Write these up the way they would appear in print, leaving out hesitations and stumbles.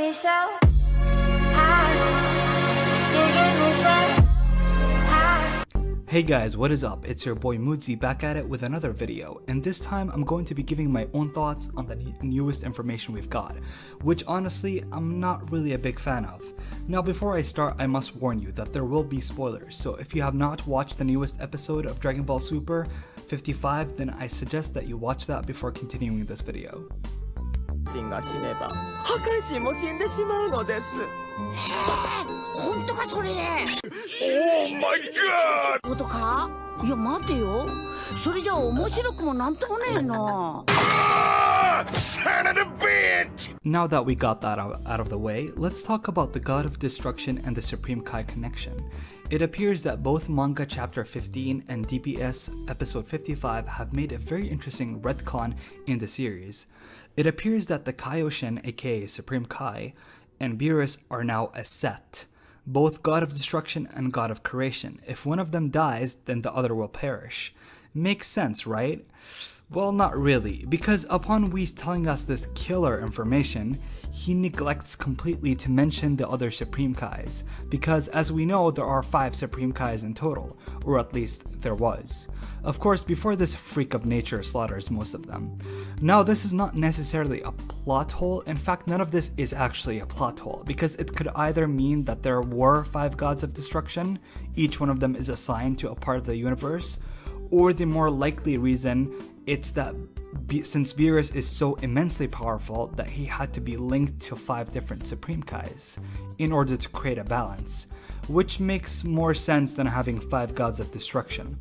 me so high. You get me so high. Hey guys, what is up? It's your boy Moodzy back at it with another video, and this time I'm going to be giving my own thoughts on the newest information we've got, which honestly I'm not really a big fan of. Now before I start, I must warn you that there will be spoilers, so if you have not watched the newest episode of Dragon Ball Super 55, then I suggest that you watch that before continuing this video. 神が死ねば破壊神も死んでしまうのです。本当かそれ。Oh my god! 本当か？いや待てよ。それじゃ面白くもなんともねえな。Son of a bitch! Now that we got that out of the way, let's talk about the God of Destruction and the Supreme Kai connection. It appears that both manga chapter 15 and DBS episode 55 have made a very interesting retcon in the series. It appears that the Kaioshin, aka Supreme Kai, and Beerus are now a set, both God of Destruction and God of Creation. If one of them dies, then the other will perish. Makes sense, right? Well, not really, because upon Whis telling us this killer information, he neglects completely to mention the other Supreme Kais, because as we know, there are 5 Supreme Kais in total, or at least there was. Of course, before this freak of nature slaughters most of them. Now, this is not necessarily a plot hole. In fact, none of this is actually a plot hole, because it could either mean that there were 5 gods of destruction, each one of them is assigned to a part of the universe, or the more likely reason, it's that since Beerus is so immensely powerful that he had to be linked to 5 different Supreme Kais in order to create a balance, which makes more sense than having 5 gods of destruction.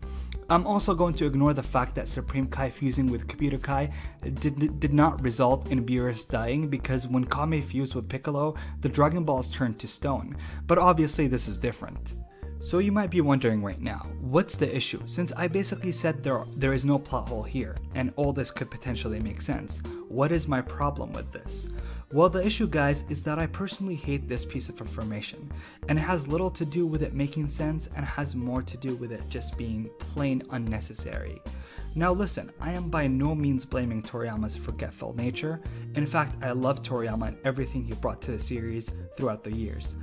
I'm also going to ignore the fact that Supreme Kai fusing with Computer Kai did not result in Beerus dying, because when Kame fused with Piccolo, the Dragon Balls turned to stone, but obviously this is different. So you might be wondering right now, what's the issue? Since I basically said there is no plot hole here, and all this could potentially make sense, what is my problem with this? Well, the issue, guys, is that I personally hate this piece of information, and it has little to do with it making sense and has more to do with it just being plain unnecessary. Now listen, I am by no means blaming Toriyama's forgetful nature. In fact, I love Toriyama and everything he brought to the series throughout the years.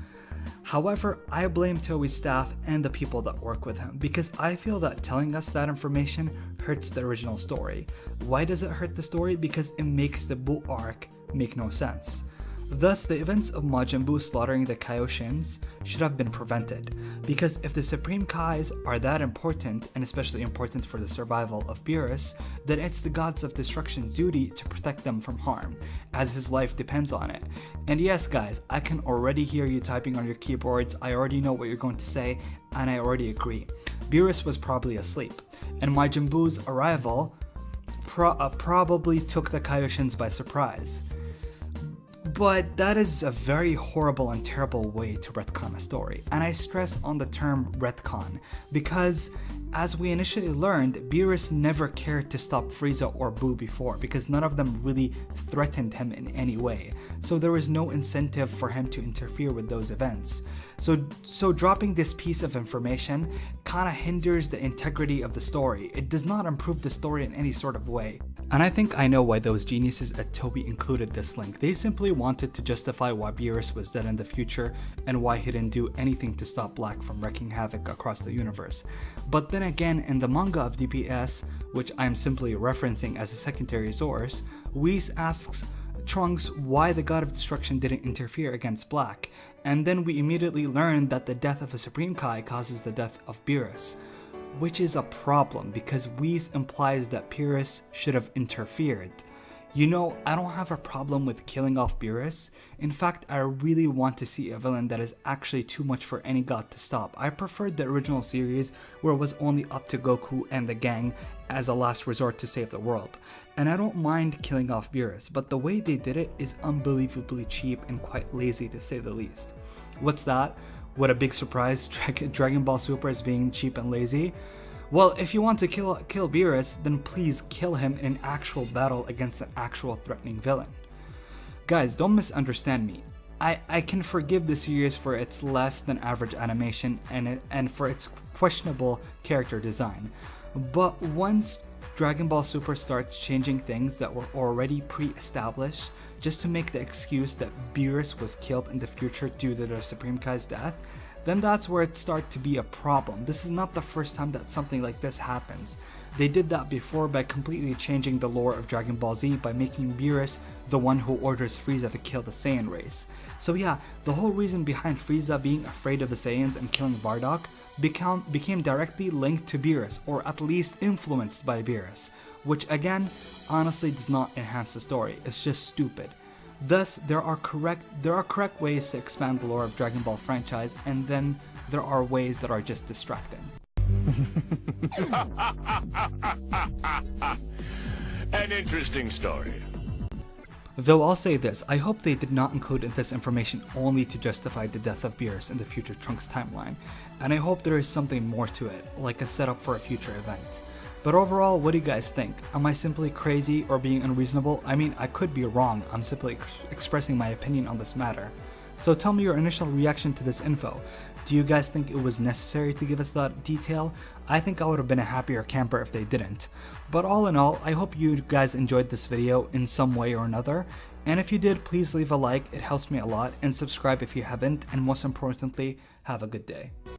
However, I blame Toei's staff and the people that work with him, because I feel that telling us that information hurts the original story. Why does it hurt the story? Because it makes the Buu arc make no sense. Thus, the events of Majin Buu slaughtering the Kaioshins should have been prevented, because if the Supreme Kais are that important, and especially important for the survival of Beerus, then it's the gods of destruction's duty to protect them from harm, as his life depends on it. And yes guys, I can already hear you typing on your keyboards, I already know what you're going to say, and I already agree. Beerus was probably asleep, and Majin Buu's arrival probably took the Kaioshins by surprise. But that is a very horrible and terrible way to retcon a story, and I stress on the term retcon because, as we initially learned, Beerus never cared to stop Frieza or Buu before, because none of them really threatened him in any way, so there was no incentive for him to interfere with those events. So dropping this piece of information kinda hinders the integrity of the story. It does not improve the story in any sort of way. And I think I know why those geniuses at Toei included this link. They simply wanted to justify why Beerus was dead in the future and why he didn't do anything to stop Black from wreaking havoc across the universe. But then again, in the manga of DPS, which I'm simply referencing as a secondary source, Whis asks Trunks why the God of Destruction didn't interfere against Black, and then we immediately learn that the death of a Supreme Kai causes the death of Beerus, which is a problem because Whis implies that Beerus should have interfered. You know, I don't have a problem with killing off Beerus. In fact, I really want to see a villain that is actually too much for any god to stop. I preferred the original series where it was only up to Goku and the gang as a last resort to save the world. And I don't mind killing off Beerus, but the way they did it is unbelievably cheap and quite lazy to say the least. What's that? What a big surprise, Dragon Ball Super is being cheap and lazy? Well, if you want to kill Beerus, then please kill him in actual battle against an actual threatening villain. Guys, don't misunderstand me. I can forgive the series for its less than average animation and for its questionable character design. But once Dragon Ball Super starts changing things that were already pre-established just to make the excuse that Beerus was killed in the future due to the Supreme Kai's death, then that's where it starts to be a problem. This is not the first time that something like this happens. They did that before by completely changing the lore of Dragon Ball Z by making Beerus the one who orders Frieza to kill the Saiyan race. So yeah, the whole reason behind Frieza being afraid of the Saiyans and killing Bardock became directly linked to Beerus, or at least influenced by Beerus, which again, honestly does not enhance the story, it's just stupid. Thus, there are correct ways to expand the lore of Dragon Ball franchise, and then there are ways that are just distracting. An interesting story. Though I'll say this, I hope they did not include this information only to justify the death of Beerus in the future Trunks timeline, and I hope there is something more to it, like a setup for a future event. But overall, what do you guys think? Am I simply crazy or being unreasonable? I mean, I could be wrong, I'm simply expressing my opinion on this matter. So tell me your initial reaction to this info. Do you guys think it was necessary to give us that detail? I think I would have been a happier camper if they didn't. But all in all, I hope you guys enjoyed this video in some way or another. And if you did, please leave a like, it helps me a lot, and subscribe if you haven't, and most importantly, have a good day.